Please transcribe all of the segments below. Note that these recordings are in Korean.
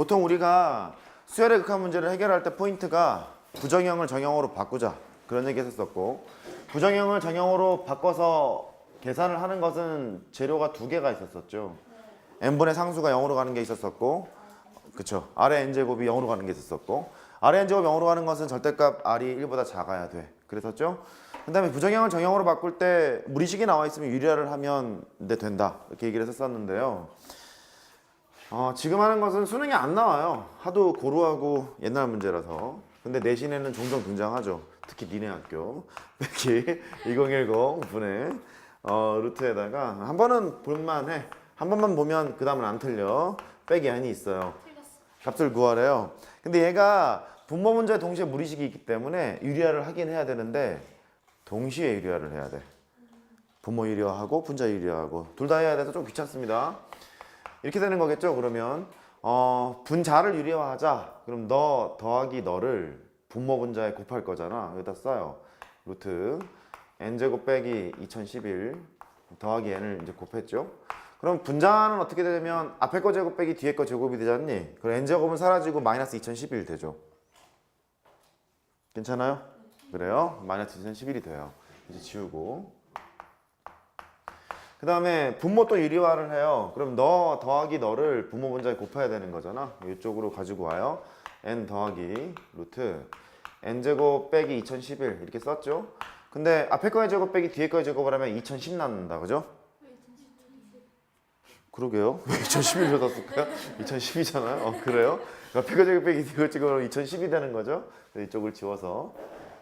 보통 우리가 수열의 극한 문제를 해결할 때 포인트가 부정형을 정형으로 바꾸자 그런 얘기 했었고, 부정형을 정형으로 바꿔서 계산을 하는 것은 재료가 두 개가 있었었죠. n분의 상수가 0으로 가는 게 있었었고, 그쵸, R의 n제곱이 0으로 가는 게 있었었고, R의 n제곱이 0으로 가는 것은 절대값 R이 1보다 작아야 돼. 그랬었죠. 그 다음에 부정형을 정형으로 바꿀 때 무리식이 나와 있으면 유리화를 하면 된다 이렇게 얘기를 했었는데요. 지금 하는 것은 수능이 안 나와요. 하도 고루하고 옛날 문제라서. 근데 내신에는 종종 등장하죠. 특히 니네 학교 빼기 2010 분의 루트에다가 한 번은 볼만해. 한 번만 보면 그 다음은 안 틀려. 빼기 n이 있어요. 값을 구하래요. 근데 얘가 분모 문제에 동시에 무리식이 있기 때문에 유리화를 하긴 해야 되는데 동시에 유리화를 해야 돼. 분모 유리화하고 분자 유리화하고 둘 다 해야 돼서 좀 귀찮습니다. 이렇게 되는 거겠죠. 그러면 분자를 유리화하자. 그럼 너 더하기 너를 분모 분자에 곱할 거잖아. 여기다 써요. 루트 n제곱 빼기 2011 더하기 n을 이제 곱했죠. 그럼 분자는 어떻게 되냐면 앞에 거 제곱 빼기 뒤에 거 제곱이 되지 않니? 그럼 n제곱은 사라지고 마이너스 2011 되죠. 괜찮아요? 그래요? 마이너스 2011이 돼요. 이제 지우고, 그 다음에 분모 또 유리화를 해요. 그럼 너 더하기 너를 분모 분자에 곱해야 되는 거잖아. 이쪽으로 가지고 와요. n 더하기 루트 n제곱 빼기 2011 이렇게 썼죠. 근데 앞에 거의 제곱 빼기 뒤에 거의 제곱을 하면 2010 낳는다. 그죠? 그러게요. 왜 2011로 썼을까요? 2010이잖아요. 그래요? 앞에 거 제곱 빼기 뒤에 거 제곱을 2010이 되는 거죠. 이쪽을 지워서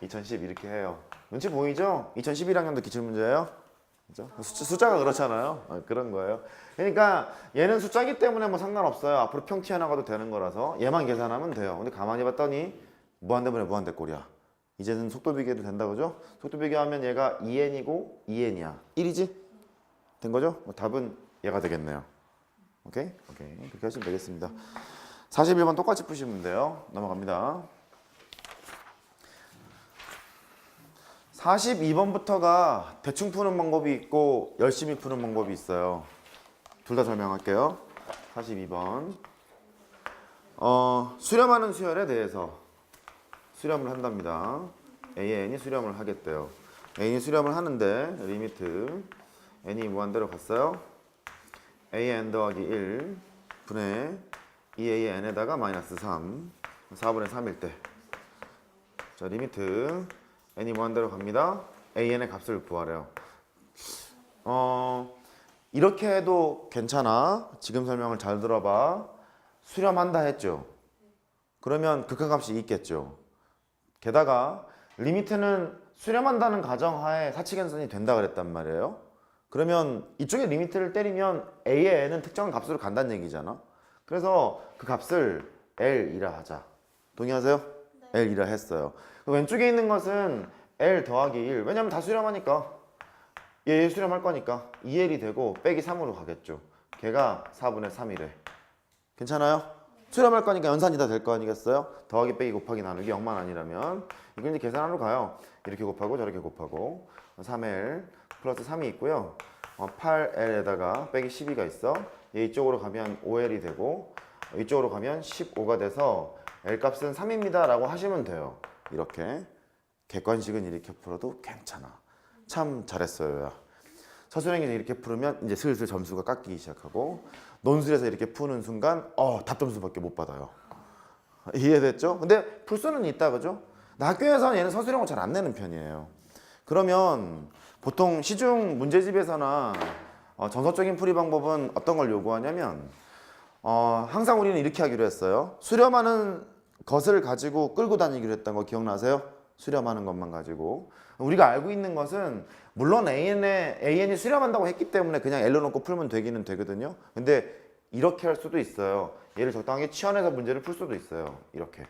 2010 이렇게 해요. 눈치 보이죠? 2011학년도 기출문제예요. 그죠? 숫자가 그렇잖아요. 그런 거예요. 그러니까 얘는 숫자기 때문에 뭐 상관없어요. 앞으로 평 튀어나가도 되는 거라서 얘만 계산하면 돼요. 근데 가만히 봤더니 무한대분의 무한대꼴이야. 이제는 속도 비교해도 된다, 그죠? 속도 비교하면 얘가 2n이고 2n이야. 1이지? 된 거죠? 답은 얘가 되겠네요. 오케이? 오케이. 그렇게 하시면 되겠습니다. 41번 똑같이 푸시면 돼요. 넘어갑니다. 42번부터가 대충 푸는 방법이 있고 열심히 푸는 방법이 있어요. 둘 다 설명할게요. 42번 수렴하는 수열에 대해서 수렴을 한답니다. AN이 수렴을 하겠대요. AN이 수렴을 하는데 리미트 n이 무한대로 갔어요. AN 더하기 1 분의 2AN에다가 마이너스 3 4분의 3일 때, 자 리미트 n이 무한대로 갑니다. an의 값을 구하래요. 이렇게 해도 괜찮아. 지금 설명을 잘 들어봐. 수렴한다 했죠. 그러면 극한값이 있겠죠. 게다가 리미트는 수렴한다는 가정하에 사칙연산이 된다 그랬단 말이에요. 그러면 이쪽에 리미트를 때리면 a의 n은 특정한 값으로 간다는 얘기잖아. 그래서 그 값을 L이라 하자. 동의하세요? 네. L이라 했어요. 왼쪽에 있는 것은 L 더하기 1. 왜냐면 다 수렴하니까. 얘 수렴할 거니까 2L이 되고 빼기 3으로 가겠죠. 걔가 4분의 3이래. 괜찮아요? 수렴할 거니까 연산이 다 될 거 아니겠어요? 더하기 빼기 곱하기 나누기 0만 아니라면 이걸 이제 계산하러 가요. 이렇게 곱하고 저렇게 곱하고 3L 플러스 3이 있고요. 8L에다가 빼기 12가 있어. 얘 이쪽으로 가면 5L이 되고 이쪽으로 가면 15가 돼서 L값은 3입니다 라고 하시면 돼요. 이렇게 객관식은 이렇게 풀어도 괜찮아. 참 잘했어요. 야. 서술형에서 이렇게 풀으면 이제 슬슬 점수가 깎이기 시작하고, 논술에서 이렇게 푸는 순간 답점수밖에 못 받아요. 이해됐죠? 근데 풀 수는 있다, 그죠? 나 학교에서는 얘는 서술형을 잘 안 내는 편이에요. 그러면 보통 시중 문제집에서나 정석적인 풀이 방법은 어떤 걸 요구하냐면 항상 우리는 이렇게 하기로 했어요. 수렴하는 것을 가지고 끌고 다니기로 했던 거 기억나세요? 수렴하는 것만 가지고. 우리가 알고 있는 것은 물론 AN이 수렴한다고 했기 때문에 그냥 L로 놓고 풀면 되기는 되거든요. 근데 이렇게 할 수도 있어요. 얘를 적당하게 치환해서 문제를 풀 수도 있어요. 이렇게.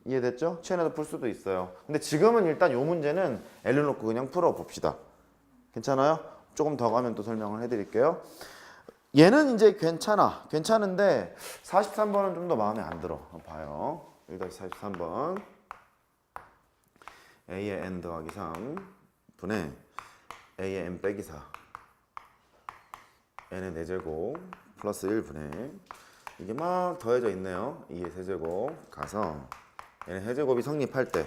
이해됐죠? 치환해서 풀 수도 있어요. 근데 지금은 일단 이 문제는 L로 놓고 그냥 풀어봅시다. 괜찮아요? 조금 더 가면 또 설명을 해드릴게요. 얘는 이제 괜찮아. 괜찮은데 43번은 좀 더 마음에 안 들어. 봐요. 1-43번 A의 n 더하기 3 분의 A의 n 빼기 4 n의 4제곱 플러스 1분의 이게 막 더해져 있네요. 2의 세제곱 가서 얘는 해제곱이 성립할 때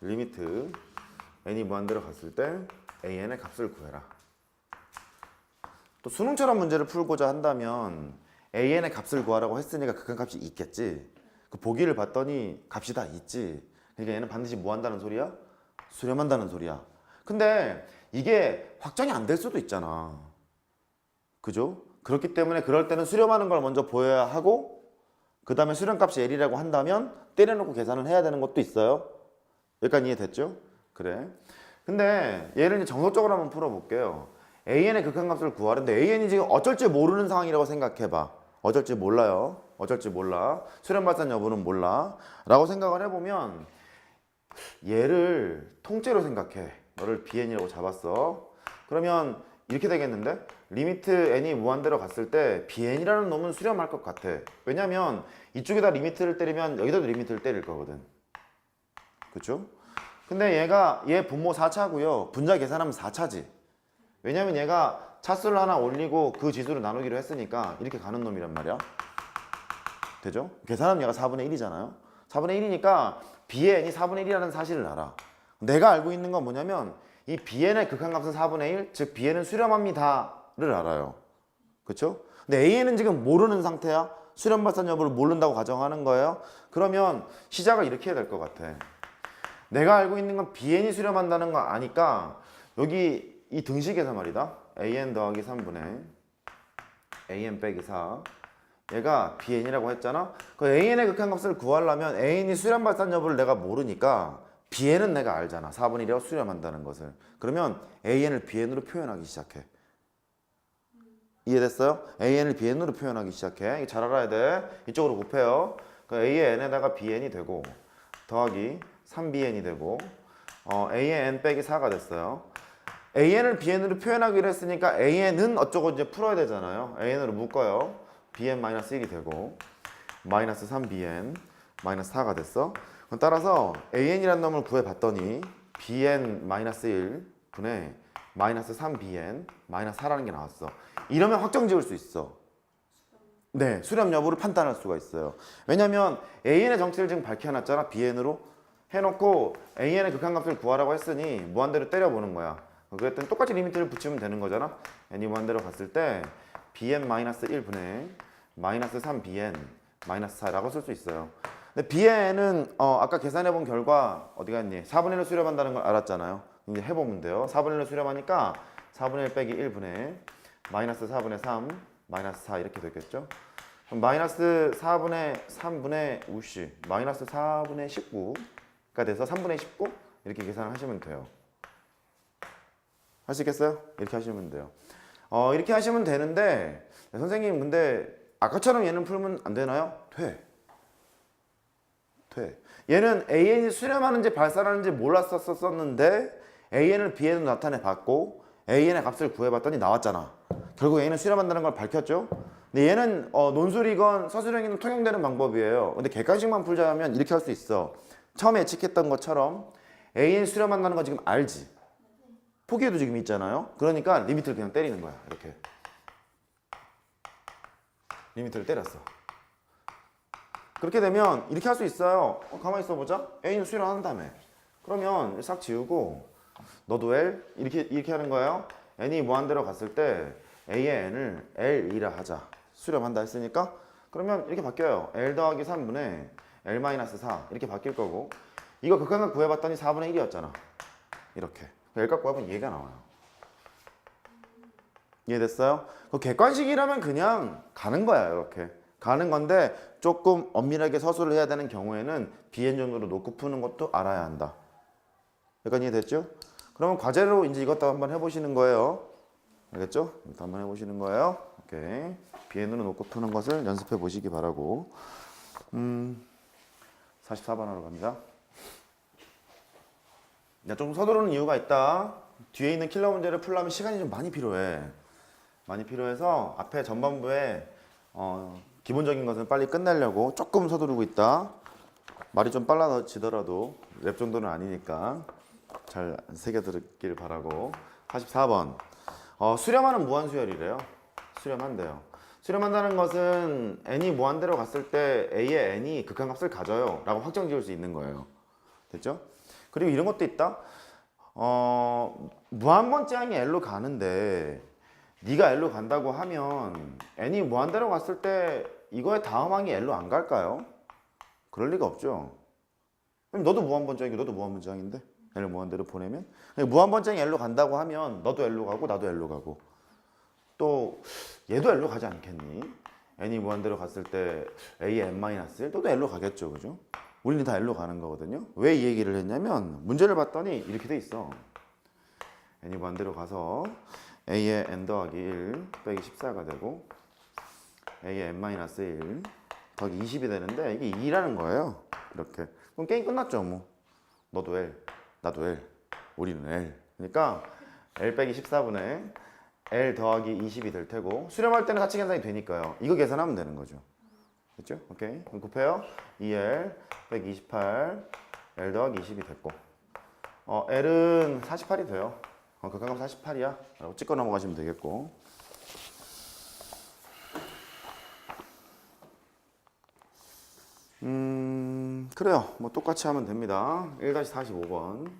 리미트 n이 무한대로 갔을 때 an의 값을 구해라. 또 수능처럼 문제를 풀고자 한다면 an의 값을 구하라고 했으니까 극한값이 있겠지. 그 보기를 봤더니 값이 다 있지. 그러니까 얘는 반드시 뭐 한다는 소리야? 수렴한다는 소리야. 근데 이게 확정이 안 될 수도 있잖아. 그죠? 그렇기 때문에 그럴 때는 수렴하는 걸 먼저 보여야 하고 그 다음에 수렴값이 L이라고 한다면 때려놓고 계산을 해야 되는 것도 있어요. 여기까지 이해됐죠? 그래. 근데 얘를 이제 정석적으로 한번 풀어볼게요. AN의 극한값을 구하는데 AN이 지금 어쩔 줄 모르는 상황이라고 생각해봐. 어쩔 줄 몰라요. 어쩔 줄 몰라. 수렴 발산 여부는 몰라. 라고 생각을 해보면 얘를 통째로 생각해. 너를 BN이라고 잡았어. 그러면 이렇게 되겠는데? 리미트 n이 무한대로 갔을 때 BN이라는 놈은 수렴할 것 같아. 왜냐면 이쪽에다 리미트를 때리면 여기다도 리미트를 때릴 거거든. 그쵸? 근데 얘 분모 4차고요. 분자 계산하면 4차지. 왜냐면 얘가 차수를 하나 올리고 그 지수를 나누기로 했으니까 이렇게 가는 놈이란 말이야. 되죠? 계산하면 얘가 4분의 1이잖아요. 4분의 1이니까 BN이 4분의 1이라는 사실을 알아. 내가 알고 있는 건 뭐냐면 이 BN의 극한값은 4분의 1, 즉 BN은 수렴합니다를 알아요. 그렇죠? 근데 AN은 지금 모르는 상태야. 수렴 발산 여부를 모른다고 가정하는 거예요. 그러면 시작을 이렇게 해야 될 것 같아. 내가 알고 있는 건 BN이 수렴한다는 거 아니까 여기 이 등식에서 말이다. AN 더하기 3분의 AN 빼기 4 얘가 BN이라고 했잖아. 그 AN의 극한값을 구하려면 AN이 수렴 발산 여부를 내가 모르니까 BN은 내가 알잖아. 4분의 1이라고 수렴한다는 것을. 그러면 AN을 BN으로 표현하기 시작해. 이해됐어요? AN을 BN으로 표현하기 시작해. 이거 잘 알아야 돼. 이쪽으로 곱해요. 그 A의 N에다가 BN이 되고 더하기 3BN이 되고 A의 N 빼기 4가 됐어요. AN을 BN으로 표현하기로 했으니까 AN은 어쩌고 이제 풀어야 되잖아요. AN으로 묶어요. BN-1이 되고 마이너스 3BN 마이너스 4가 됐어. 따라서 AN이라는 놈을 구해봤더니 BN-1 분의 마이너스 3BN 마이너스 4라는 게 나왔어. 이러면 확정 지을 수 있어. 네, 수렴 여부를 판단할 수가 있어요. 왜냐면 AN의 정체를 지금 밝혀놨잖아. BN으로 해놓고 AN의 극한값을 구하라고 했으니 무한대로 때려보는 거야. 그랬더니 똑같이 리미트를 붙이면 되는 거잖아. n이 무한대로 갔을 때 BN-1 분의 마이너스 3BN 마이너스 4라고 쓸 수 있어요. 근데 BN은 아까 계산해본 결과 어디 갔니? 4분의 1을 수렴한다는 걸 알았잖아요. 이제 해보면 돼요. 4분의 1을 수렴하니까 4분의 1 빼기 1분의 마이너스 4분의 3 마이너스 4 이렇게 됐겠죠? 그럼 마이너스 4분의 3분의 우씨 마이너스 4분의 19가 돼서 3분의 19 이렇게 계산을 하시면 돼요. 할 수 있겠어요? 이렇게 하시면 돼요. 이렇게 하시면 되는데 선생님 근데 아까처럼 얘는 풀면 안 되나요? 돼. 얘는 AN이 수렴하는지 발산하는지 몰랐었는데 AN을 BN으로 나타내 봤고 AN의 값을 구해봤더니 나왔잖아. 결국 AN은 수렴한다는 걸 밝혔죠. 근데 얘는 논술이건 서술형이건 통용되는 방법이에요. 근데 객관식만 풀자면 이렇게 할 수 있어. 처음에 예측했던 것처럼 AN이 수렴한다는 거 지금 알지? 포기해도 지금 있잖아요. 그러니까 리미트를 그냥 때리는 거야. 이렇게 리미트를 때렸어. 그렇게 되면 이렇게 할 수 있어요. 가만히 있어보자. A는 수렴한다며. 그러면 싹 지우고 너도 L 이렇게 하는 거예요. N이 무한대로 갔을 때 A의 N을 L2라 하자. 수렴한다 했으니까 그러면 이렇게 바뀌어요. L 더하기 3분의 L-4 이렇게 바뀔 거고 이거 극한값 구해봤더니 4분의 1이었잖아. 이렇게 L값 구하면 얘가 나와요. 이해됐어요? 그 객관식이라면 그냥 가는 거야. 이렇게 가는 건데 조금 엄밀하게 서술을 해야 되는 경우에는 BN 정도로 놓고 푸는 것도 알아야 한다. 여기까지 이해됐죠? 그러면 과제로 이제 이것도 한번 해보시는 거예요. 알겠죠? 이것도 한번 해보시는 거예요. 오케이. BN으로 놓고 푸는 것을 연습해 보시기 바라고. 44번으로 갑니다. 좀 서두르는 이유가 있다. 뒤에 있는 킬러 문제를 풀려면 시간이 좀 많이 필요해. 많이 필요해서 앞에 전반부에 기본적인 것은 빨리 끝내려고 조금 서두르고 있다. 말이 좀 빨라지더라도 랩 정도는 아니니까 잘 새겨들길 바라고. 44번. 수렴하는 무한수열이래요. 수렴한대요. 수렴한다는 것은 n이 무한대로 갔을 때 a의 n이 극한값을 가져요 라고 확정 지을 수 있는 거예요. 됐죠? 그리고 이런 것도 있다. 무한번째항이 L로 가는데 네가 L로 간다고 하면 n이 무한대로 갔을 때 이거의 다음 항이 L로 안 갈까요? 그럴 리가 없죠. 그럼 너도 무한번째항이고 너도 무한번째항인데 L 무한대로 보내면 무한번째항이 L로 간다고 하면 너도 L로 가고 나도 L로 가고 또 얘도 L로 가지 않겠니? n이 무한대로 갔을 때 a의 n-1 너도 L로 가겠죠. 그죠? 우리는 다 L로 가는 거거든요. 왜 이 얘기를 했냐면 문제를 봤더니 이렇게 돼 있어. n이 무한대로 가서 a의 n 더하기 1 빼기 14가 되고 a의 n-1 더하기 20이 되는데 이게 2라는 거예요. 이렇게. 그럼 게임 끝났죠. 뭐 너도 L, 나도 L, 우리는 L. 그러니까 L 빼기 14분의 L 더하기 20이 될 테고 수렴할 때는 하치 계산이 되니까요. 이거 계산하면 되는 거죠. 됐죠? 오케이. 그럼 곱해요. 2L 빼기 28 L 더하기 20이 됐고 L은 48이 돼요. 극한값 48이야 라고 찍고 넘어가시면 되겠고 그래요. 뭐 똑같이 하면 됩니다. 1-45번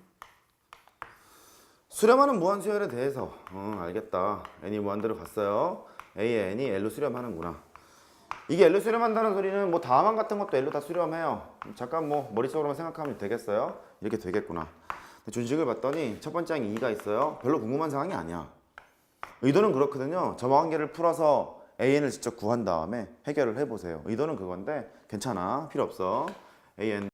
수렴하는 무한수열에 대해서 알겠다. n이 무한대로 갔어요. a의 n이 L로 수렴하는구나. 이게 L로 수렴한다는 소리는 뭐 다항 같은 것도 L로 다 수렴해요. 잠깐 뭐 머릿속으로만 생각하면 되겠어요? 이렇게 되겠구나. 준식을 봤더니 첫 번째 항이 2가 있어요. 별로 궁금한 상황이 아니야. 의도는 그렇거든요. 점화관계를 풀어서 AN을 직접 구한 다음에 해결을 해보세요. 의도는 그건데 괜찮아. 필요 없어. AN